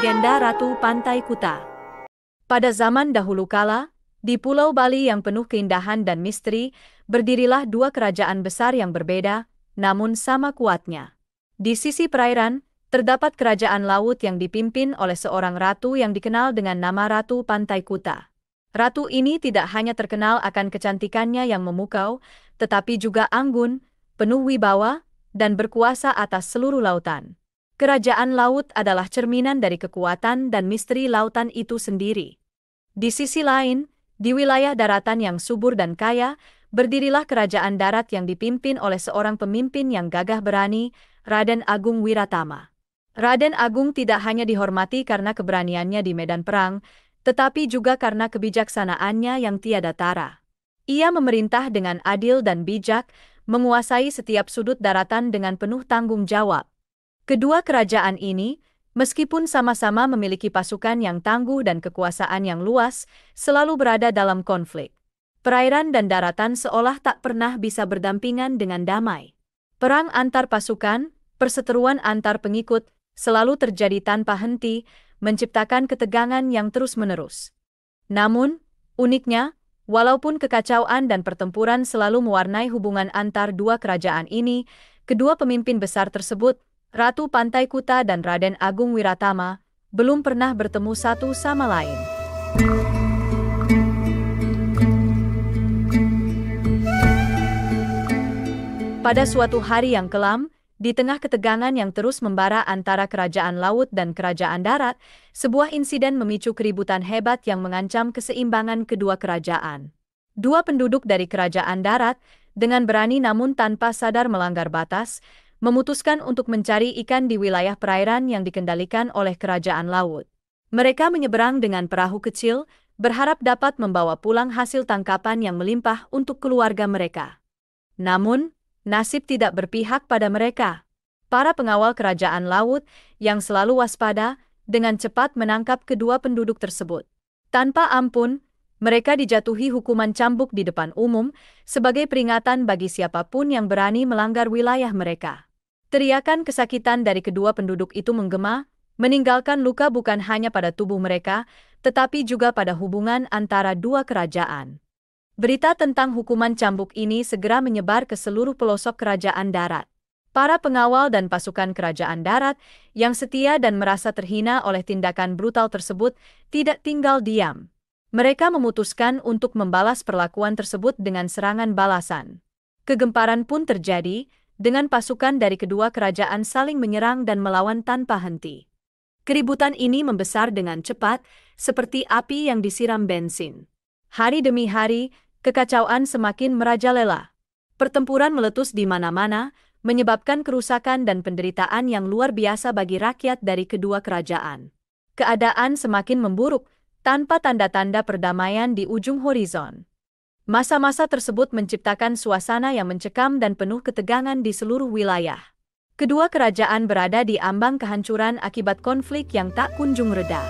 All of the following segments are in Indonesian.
Legenda Ratu Pantai Kuta. Pada zaman dahulu kala, di Pulau Bali yang penuh keindahan dan misteri, berdirilah dua kerajaan besar yang berbeda, namun sama kuatnya. Di sisi perairan, terdapat kerajaan laut yang dipimpin oleh seorang ratu yang dikenal dengan nama Ratu Pantai Kuta. Ratu ini tidak hanya terkenal akan kecantikannya yang memukau, tetapi juga anggun, penuh wibawa, dan berkuasa atas seluruh lautan. Kerajaan laut adalah cerminan dari kekuatan dan misteri lautan itu sendiri. Di sisi lain, di wilayah daratan yang subur dan kaya, berdirilah kerajaan darat yang dipimpin oleh seorang pemimpin yang gagah berani, Raden Agung Wiratama. Raden Agung tidak hanya dihormati karena keberaniannya di medan perang, tetapi juga karena kebijaksanaannya yang tiada tara. Ia memerintah dengan adil dan bijak, menguasai setiap sudut daratan dengan penuh tanggung jawab. Kedua kerajaan ini, meskipun sama-sama memiliki pasukan yang tangguh dan kekuasaan yang luas, selalu berada dalam konflik. Perairan dan daratan seolah tak pernah bisa berdampingan dengan damai. Perang antar pasukan, perseteruan antar pengikut, selalu terjadi tanpa henti, menciptakan ketegangan yang terus-menerus. Namun, uniknya, walaupun kekacauan dan pertempuran selalu mewarnai hubungan antar dua kerajaan ini, kedua pemimpin besar tersebut, Ratu Pantai Kuta dan Raden Agung Wiratama, belum pernah bertemu satu sama lain. Pada suatu hari yang kelam, di tengah ketegangan yang terus membara antara kerajaan laut dan kerajaan darat, sebuah insiden memicu keributan hebat yang mengancam keseimbangan kedua kerajaan. Dua penduduk dari kerajaan darat, dengan berani namun tanpa sadar melanggar batas, memutuskan untuk mencari ikan di wilayah perairan yang dikendalikan oleh kerajaan laut. Mereka menyeberang dengan perahu kecil, berharap dapat membawa pulang hasil tangkapan yang melimpah untuk keluarga mereka. Namun, nasib tidak berpihak pada mereka. Para pengawal kerajaan laut, yang selalu waspada, dengan cepat menangkap kedua penduduk tersebut. Tanpa ampun, mereka dijatuhi hukuman cambuk di depan umum, sebagai peringatan bagi siapapun yang berani melanggar wilayah mereka. Teriakan kesakitan dari kedua penduduk itu menggema, meninggalkan luka bukan hanya pada tubuh mereka, tetapi juga pada hubungan antara dua kerajaan. Berita tentang hukuman cambuk ini segera menyebar ke seluruh pelosok kerajaan darat. Para pengawal dan pasukan kerajaan darat, yang setia dan merasa terhina oleh tindakan brutal tersebut, tidak tinggal diam. Mereka memutuskan untuk membalas perlakuan tersebut dengan serangan balasan. Kegemparan pun terjadi, dengan pasukan dari kedua kerajaan saling menyerang dan melawan tanpa henti. Keributan ini membesar dengan cepat, seperti api yang disiram bensin. Hari demi hari, kekacauan semakin merajalela. Pertempuran meletus di mana-mana, menyebabkan kerusakan dan penderitaan yang luar biasa bagi rakyat dari kedua kerajaan. Keadaan semakin memburuk, tanpa tanda-tanda perdamaian di ujung horizon. Masa-masa tersebut menciptakan suasana yang mencekam dan penuh ketegangan di seluruh wilayah. Kedua kerajaan berada di ambang kehancuran akibat konflik yang tak kunjung reda.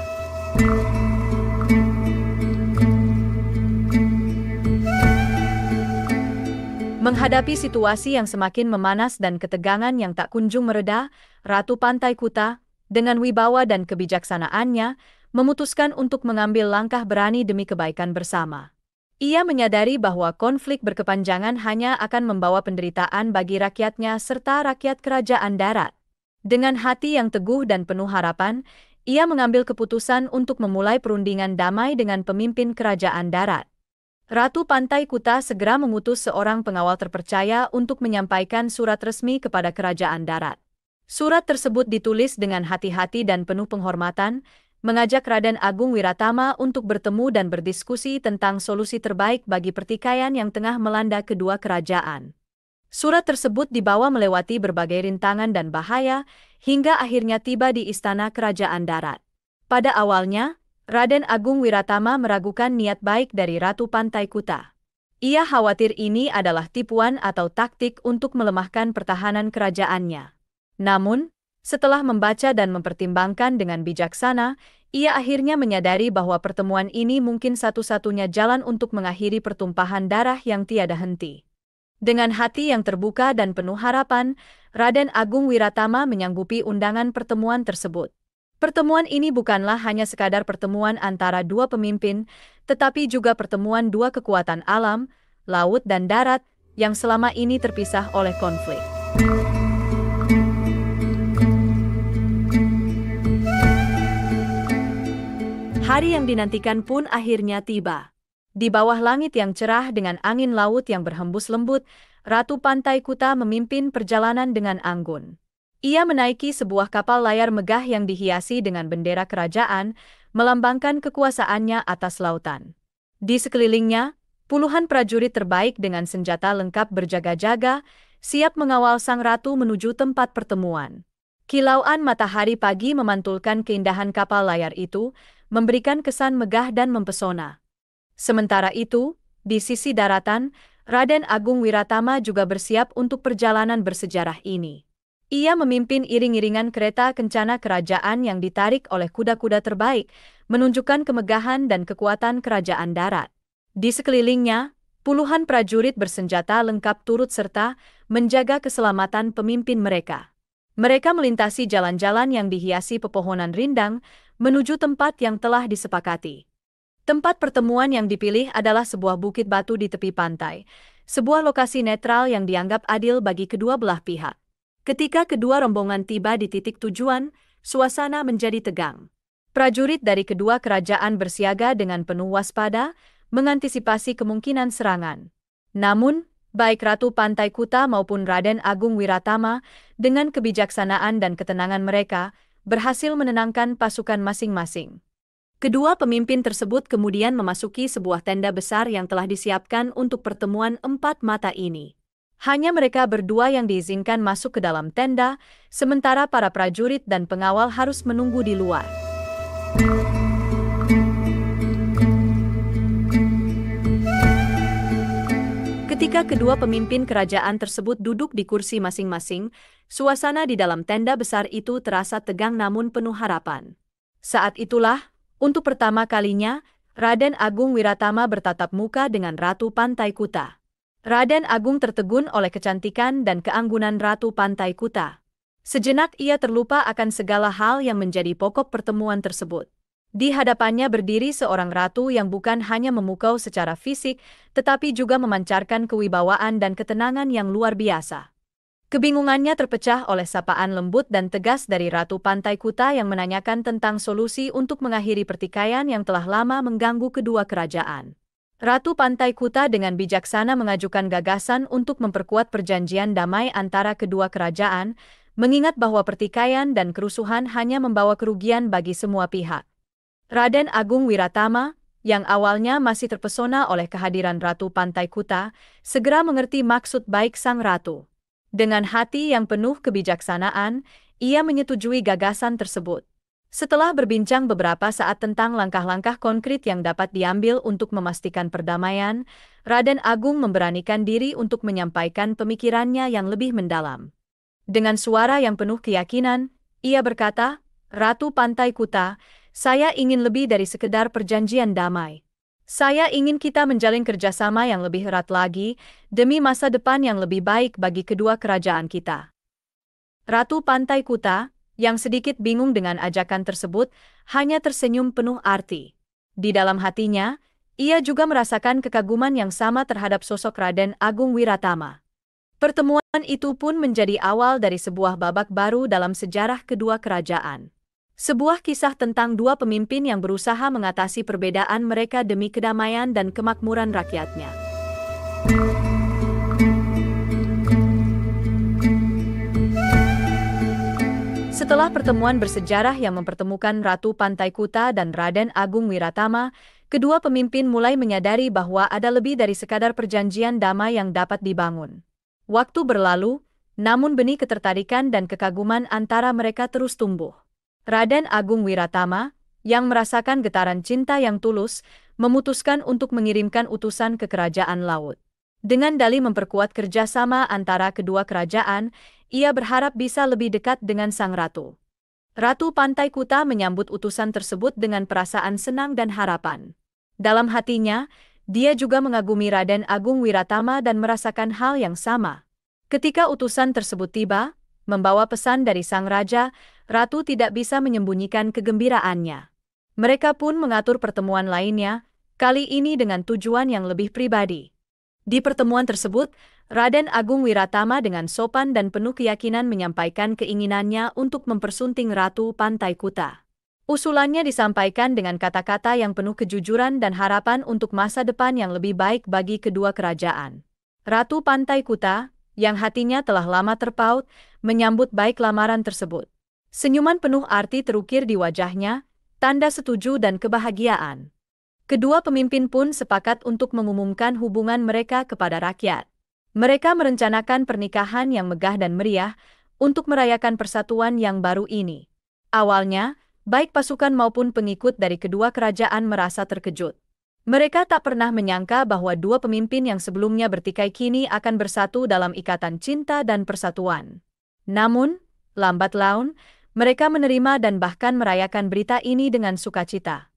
Menghadapi situasi yang semakin memanas dan ketegangan yang tak kunjung mereda, Ratu Pantai Kuta, dengan wibawa dan kebijaksanaannya, memutuskan untuk mengambil langkah berani demi kebaikan bersama. Ia menyadari bahwa konflik berkepanjangan hanya akan membawa penderitaan bagi rakyatnya serta rakyat kerajaan darat. Dengan hati yang teguh dan penuh harapan, ia mengambil keputusan untuk memulai perundingan damai dengan pemimpin kerajaan darat. Ratu Pantai Kuta segera mengutus seorang pengawal terpercaya untuk menyampaikan surat resmi kepada kerajaan darat. Surat tersebut ditulis dengan hati-hati dan penuh penghormatan, mengajak Raden Agung Wiratama untuk bertemu dan berdiskusi tentang solusi terbaik bagi pertikaian yang tengah melanda kedua kerajaan. Surat tersebut dibawa melewati berbagai rintangan dan bahaya, hingga akhirnya tiba di istana kerajaan darat. Pada awalnya, Raden Agung Wiratama meragukan niat baik dari Ratu Pantai Kuta. Ia khawatir ini adalah tipuan atau taktik untuk melemahkan pertahanan kerajaannya. Namun, setelah membaca dan mempertimbangkan dengan bijaksana, ia akhirnya menyadari bahwa pertemuan ini mungkin satu-satunya jalan untuk mengakhiri pertumpahan darah yang tiada henti. Dengan hati yang terbuka dan penuh harapan, Raden Agung Wiratama menyanggupi undangan pertemuan tersebut. Pertemuan ini bukanlah hanya sekadar pertemuan antara dua pemimpin, tetapi juga pertemuan dua kekuatan alam, laut dan darat, yang selama ini terpisah oleh konflik. Hari yang dinantikan pun akhirnya tiba. Di bawah langit yang cerah dengan angin laut yang berhembus lembut, Ratu Pantai Kuta memimpin perjalanan dengan anggun. Ia menaiki sebuah kapal layar megah yang dihiasi dengan bendera kerajaan, melambangkan kekuasaannya atas lautan. Di sekelilingnya, puluhan prajurit terbaik dengan senjata lengkap berjaga-jaga, siap mengawal sang ratu menuju tempat pertemuan. Kilauan matahari pagi memantulkan keindahan kapal layar itu, memberikan kesan megah dan mempesona. Sementara itu, di sisi daratan, Raden Agung Wiratama juga bersiap untuk perjalanan bersejarah ini. Ia memimpin iring-iringan kereta kencana kerajaan yang ditarik oleh kuda-kuda terbaik, menunjukkan kemegahan dan kekuatan kerajaan darat. Di sekelilingnya, puluhan prajurit bersenjata lengkap turut serta menjaga keselamatan pemimpin mereka. Mereka melintasi jalan-jalan yang dihiasi pepohonan rindang, menuju tempat yang telah disepakati. Tempat pertemuan yang dipilih adalah sebuah bukit batu di tepi pantai, sebuah lokasi netral yang dianggap adil bagi kedua belah pihak. Ketika kedua rombongan tiba di titik tujuan, suasana menjadi tegang. Prajurit dari kedua kerajaan bersiaga dengan penuh waspada, mengantisipasi kemungkinan serangan. Namun, baik Ratu Pantai Kuta maupun Raden Agung Wiratama, dengan kebijaksanaan dan ketenangan mereka, berhasil menenangkan pasukan masing-masing. Kedua pemimpin tersebut kemudian memasuki sebuah tenda besar yang telah disiapkan untuk pertemuan empat mata ini. Hanya mereka berdua yang diizinkan masuk ke dalam tenda, sementara para prajurit dan pengawal harus menunggu di luar. Ketika kedua pemimpin kerajaan tersebut duduk di kursi masing-masing, suasana di dalam tenda besar itu terasa tegang namun penuh harapan. Saat itulah, untuk pertama kalinya, Raden Agung Wiratama bertatap muka dengan Ratu Pantai Kuta. Raden Agung tertegun oleh kecantikan dan keanggunan Ratu Pantai Kuta. Sejenak ia terlupa akan segala hal yang menjadi pokok pertemuan tersebut. Di hadapannya berdiri seorang ratu yang bukan hanya memukau secara fisik, tetapi juga memancarkan kewibawaan dan ketenangan yang luar biasa. Kebingungannya terpecah oleh sapaan lembut dan tegas dari Ratu Pantai Kuta yang menanyakan tentang solusi untuk mengakhiri pertikaian yang telah lama mengganggu kedua kerajaan. Ratu Pantai Kuta dengan bijaksana mengajukan gagasan untuk memperkuat perjanjian damai antara kedua kerajaan, mengingat bahwa pertikaian dan kerusuhan hanya membawa kerugian bagi semua pihak. Raden Agung Wiratama, yang awalnya masih terpesona oleh kehadiran Ratu Pantai Kuta, segera mengerti maksud baik sang ratu. Dengan hati yang penuh kebijaksanaan, ia menyetujui gagasan tersebut. Setelah berbincang beberapa saat tentang langkah-langkah konkret yang dapat diambil untuk memastikan perdamaian, Raden Agung memberanikan diri untuk menyampaikan pemikirannya yang lebih mendalam. Dengan suara yang penuh keyakinan, ia berkata, "Ratu Pantai Kuta, saya ingin lebih dari sekedar perjanjian damai. Saya ingin kita menjalin kerjasama yang lebih erat lagi, demi masa depan yang lebih baik bagi kedua kerajaan kita." Ratu Pantai Kuta, yang sedikit bingung dengan ajakan tersebut, hanya tersenyum penuh arti. Di dalam hatinya, ia juga merasakan kekaguman yang sama terhadap sosok Raden Agung Wiratama. Pertemuan itu pun menjadi awal dari sebuah babak baru dalam sejarah kedua kerajaan. Sebuah kisah tentang dua pemimpin yang berusaha mengatasi perbedaan mereka demi kedamaian dan kemakmuran rakyatnya. Setelah pertemuan bersejarah yang mempertemukan Ratu Pantai Kuta dan Raden Agung Wiratama, kedua pemimpin mulai menyadari bahwa ada lebih dari sekadar perjanjian damai yang dapat dibangun. Waktu berlalu, namun benih ketertarikan dan kekaguman antara mereka terus tumbuh. Raden Agung Wiratama, yang merasakan getaran cinta yang tulus, memutuskan untuk mengirimkan utusan ke kerajaan laut. Dengan dalih memperkuat kerjasama antara kedua kerajaan, ia berharap bisa lebih dekat dengan sang ratu. Ratu Pantai Kuta menyambut utusan tersebut dengan perasaan senang dan harapan. Dalam hatinya, dia juga mengagumi Raden Agung Wiratama dan merasakan hal yang sama. Ketika utusan tersebut tiba, Membawa pesan dari sang raja, ratu tidak bisa menyembunyikan kegembiraannya. Mereka pun mengatur pertemuan lainnya, kali ini dengan tujuan yang lebih pribadi. Di pertemuan tersebut, Raden Agung Wiratama dengan sopan dan penuh keyakinan menyampaikan keinginannya untuk mempersunting Ratu Pantai Kuta. Usulannya disampaikan dengan kata-kata yang penuh kejujuran dan harapan untuk masa depan yang lebih baik bagi kedua kerajaan. Ratu Pantai Kuta, yang hatinya telah lama terpaut, menyambut baik lamaran tersebut. Senyuman penuh arti terukir di wajahnya, tanda setuju dan kebahagiaan. Kedua pemimpin pun sepakat untuk mengumumkan hubungan mereka kepada rakyat. Mereka merencanakan pernikahan yang megah dan meriah untuk merayakan persatuan yang baru ini. Awalnya, baik pasukan maupun pengikut dari kedua kerajaan merasa terkejut. Mereka tak pernah menyangka bahwa dua pemimpin yang sebelumnya bertikai kini akan bersatu dalam ikatan cinta dan persatuan. Namun, lambat laun, mereka menerima dan bahkan merayakan berita ini dengan sukacita.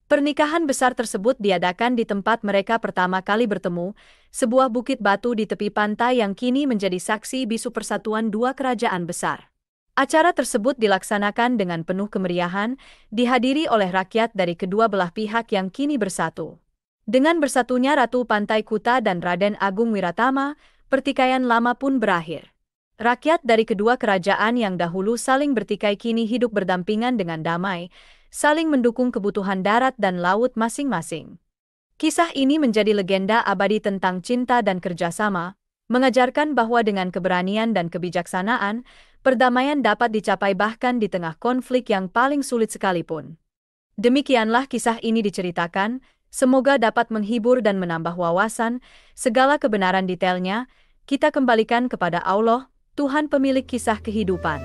Pernikahan besar tersebut diadakan di tempat mereka pertama kali bertemu, sebuah bukit batu di tepi pantai yang kini menjadi saksi bisu persatuan dua kerajaan besar. Acara tersebut dilaksanakan dengan penuh kemeriahan, dihadiri oleh rakyat dari kedua belah pihak yang kini bersatu. Dengan bersatunya Ratu Pantai Kuta dan Raden Agung Wiratama, pertikaian lama pun berakhir. Rakyat dari kedua kerajaan yang dahulu saling bertikai kini hidup berdampingan dengan damai, saling mendukung kebutuhan darat dan laut masing-masing. Kisah ini menjadi legenda abadi tentang cinta dan kerjasama, mengajarkan bahwa dengan keberanian dan kebijaksanaan, perdamaian dapat dicapai bahkan di tengah konflik yang paling sulit sekalipun. Demikianlah kisah ini diceritakan, semoga dapat menghibur dan menambah wawasan, segala kebenaran detailnya, kita kembalikan kepada Allah, Tuhan pemilik kisah kehidupan.